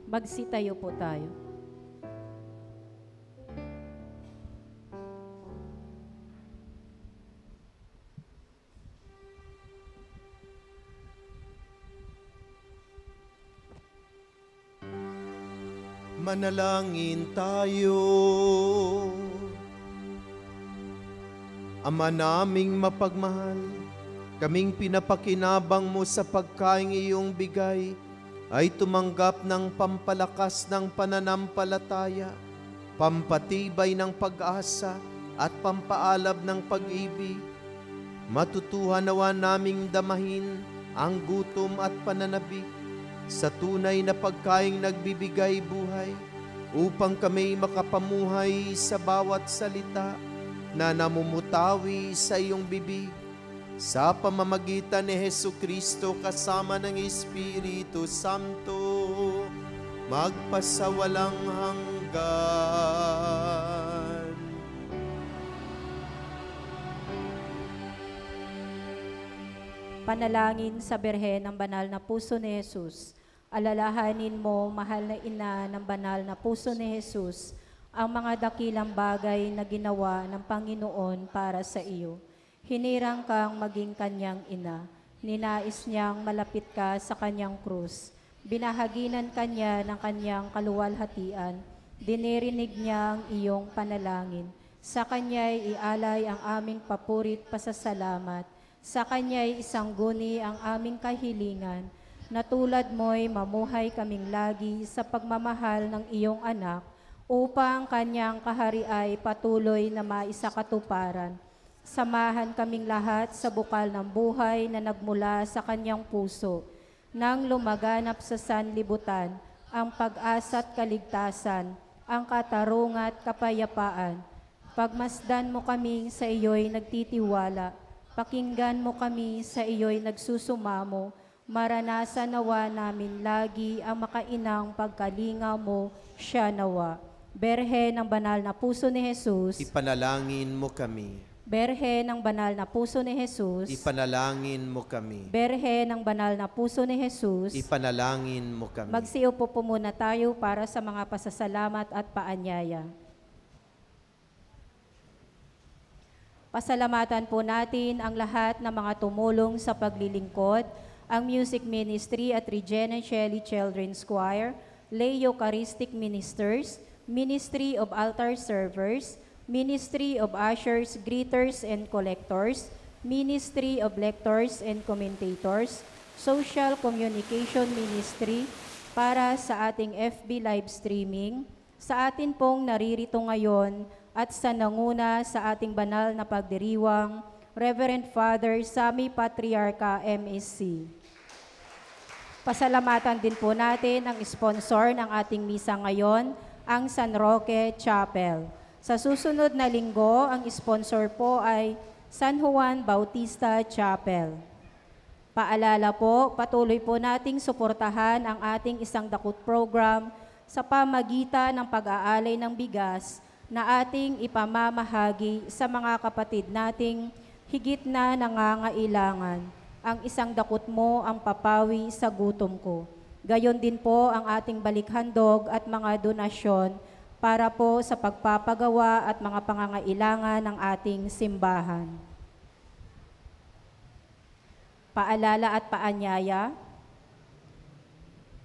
Magsitayo po tayo. Manalangin tayo. Ama naming mapagmahal, kaming pinapakinabang mo sa pagkaing iyong bigay, ay tumanggap ng pampalakas ng pananampalataya, pampatibay ng pag-asa, at pampaalab ng pag-ibig. Matutuhan nawa naming damahin ang gutom at pananabik sa tunay na pagkaing nagbibigay buhay, upang kami makapamuhay sa bawat salita na namumutawi sa iyong bibig, sa pamamagitan ni Hesukristo kasama ng Espiritu Santo, magpasawalang hanggan. panalangin sa Birhen ng Banal na Puso ni Jesus. Alalahanin mo, mahal na ina ng Banal na Puso ni Jesus, ang mga dakilang bagay na ginawa ng Panginoon para sa iyo. Hinirang kang maging kanyang ina. Ninais niyang malapit ka sa kanyang krus. Binahaginan kanya ng kanyang kaluwalhatian. Dinirinig niya ang iyong panalangin. Sa kanya'y ialay ang aming papurit pasasalamat. Sa kanya'y isangguni ang aming kahilingan. Na tulad mo'y mamuhay kaming lagi sa pagmamahal ng iyong anak, upang kanyang kahari ay patuloy na maisakatuparan. Samahan kaming lahat sa bukal ng buhay na nagmula sa kanyang puso, nang lumaganap sa sanlibutan ang pag-asa at kaligtasan, ang katarungan at kapayapaan. Pagmasdan mo kami sa iyo'y nagtitiwala, pakinggan mo kami sa iyo'y nagsusumamo, maranasan nawa namin lagi ang makainang pagkalinga mo, siya nawa. Berhe ng Banal na Puso ni Jesus, Ipanalangin mo kami. Berhe ng Banal na Puso ni Jesus, Ipanalangin mo kami. Berhe ng Banal na Puso ni Jesus, Ipanalangin mo kami. magsiupo po muna tayo para sa mga pasasalamat at paanyaya. Pasalamatan po natin ang lahat ng mga tumulong sa paglilingkod, ang Music Ministry at Regina Shelley Children's Choir, Lay Eucharistic Ministers, Ministry of Altar Servers, Ministry of Ushers, Greeters, and Collectors, Ministry of Lectors and Commentators, Social Communication Ministry para sa ating FB live streaming, sa atin pong naririto ngayon at sa nanguna sa ating banal na pagdiriwang, Reverend Father Sammy Patriarca MSC. Pasalamatan din po natin ang sponsor ng ating misa ngayon, ang San Roque Chapel. Sa susunod na linggo, ang sponsor po ay San Juan Bautista Chapel. Paalala po, patuloy po nating suportahan ang ating Isang Dakot program sa pamagitan ng pag-aalay ng bigas na ating ipamamahagi sa mga kapatid nating higit na nangangailangan. Ang isang dakot mo ang papawi sa gutom ko. Gayon din po ang ating balikhandog at mga donasyon para po sa pagpapagawa at mga pangangailangan ng ating simbahan. Paalala at paanyaya.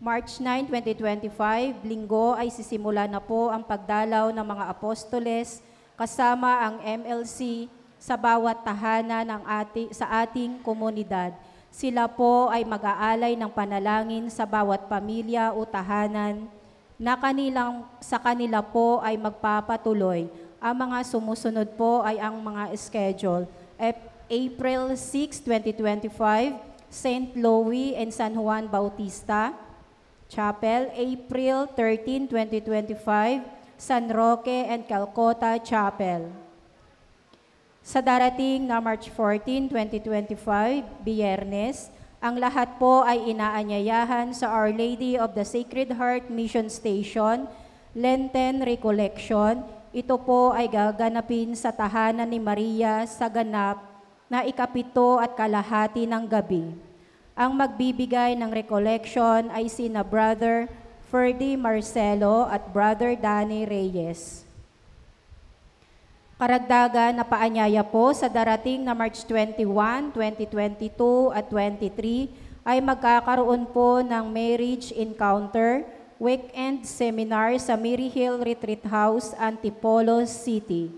March 9, 2025, linggo ay sisimula na po ang pagdalaw ng mga apostoles kasama ang MLC sa bawat tahanan sa ating komunidad. Sila po ay mag-aalay ng panalangin sa bawat pamilya o tahanan na sa kanila po ay magpapatuloy. Ang mga sumusunod po ay ang mga schedule. April 6, 2025, St. Louis and San Juan Bautista Chapel. April 13, 2025, San Roque and Calcota Chapel. Sa darating na March 14, 2025, Biyernes, ang lahat po ay inaanyayahan sa Our Lady of the Sacred Heart Mission Station, Lenten Recollection. Ito po ay gaganapin sa tahanan ni Maria sa ganap na 7:30 ng gabi. Ang magbibigay ng recollection ay sina Brother Ferdy Marcelo at Brother Danny Reyes. Karagdagan na paanyaya po sa darating na March 21, 2022 at 23 ay magkakaroon po ng Marriage Encounter Weekend Seminar sa Miri Hill Retreat House, Antipolo City.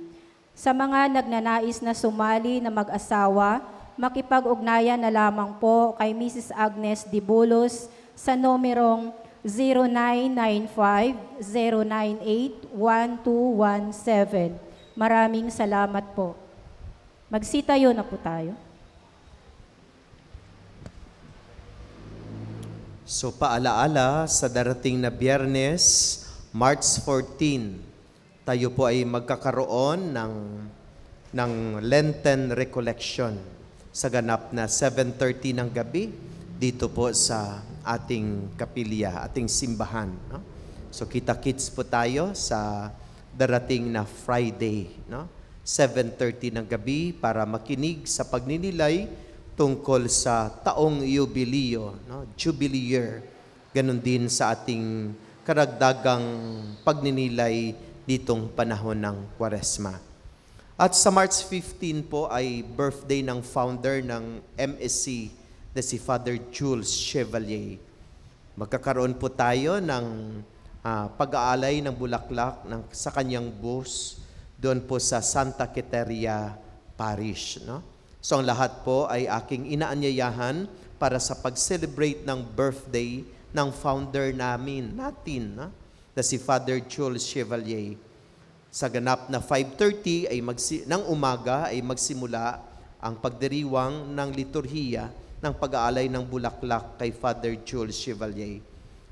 Sa mga nagnanais na sumali na mag-asawa, makipag-ugnayan na lamang po kay Mrs. Agnes Dibulos sa numerong 0995-098-1217. Maraming salamat po. Magsitayo na po tayo. So paalaala, sa darating na Biyernes, March 14, tayo po ay magkakaroon ng Lenten Recollection sa ganap na 7:30 ng gabi dito po sa ating kapilya, ating simbahan. No? So kita-kits po tayo sa darating na Friday, no? 7:30 ng gabi para makinig sa pagninilay tungkol sa taong jubileo, no? Jubilee year. Ganon din sa ating karagdagang pagninilay ditong panahon ng Kwaresma. At sa March 15 po ay birthday ng founder ng MSC na si Father Jules Chevalier. Magkakaroon po tayo ng pag-aalay ng bulaklak sa kanyang bus doon po sa Santa Quiteria Parish. No? So ang lahat po ay aking inaanyayahan para sa pag-celebrate ng birthday ng founder natin, no? Na si Father Jules Chevalier. Sa ganap na 5:30 ng umaga ay magsimula ang pagdiriwang ng liturhiya ng pag-aalay ng bulaklak kay Father Jules Chevalier.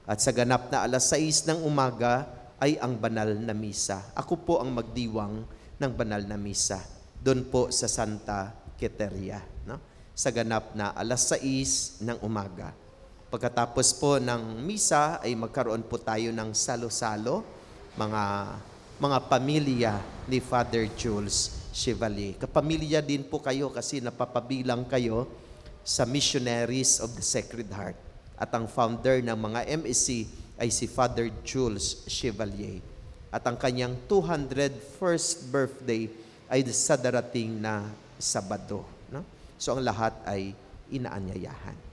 At sa ganap na 6:00 ng umaga ay ang banal na misa. Ako po ang magdiwang ng banal na misa doon po sa Santa Quiteria, no? Sa ganap na 6:00 ng umaga. Pagkatapos po ng misa ay magkaroon po tayo ng salo-salo, mga pamilya ni Father Jules Chevalier. Kapamilya din po kayo kasi napapabilang kayo sa Missionaries of the Sacred Heart. At ang founder ng mga MSC ay si Father Jules Chevalier. At ang kanyang 201st birthday ay sa darating na Sabado. No? So ang lahat ay inaanyayahan.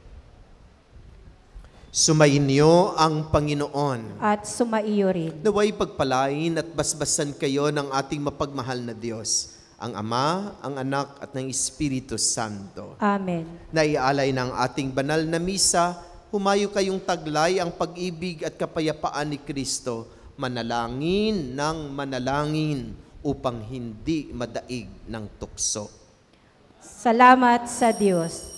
Sumainyo ang Panginoon. At sumaiyo rin. Naway pagpalain at basbasan kayo ng ating mapagmahal na Diyos, ang Ama, ang Anak at ng Espiritu Santo. Amen. Naialay ng ating banal na misa, humayo kayong taglay ang pag-ibig at kapayapaan ni Kristo, manalangin ng manalangin upang hindi madaig ng tukso. Salamat sa Diyos.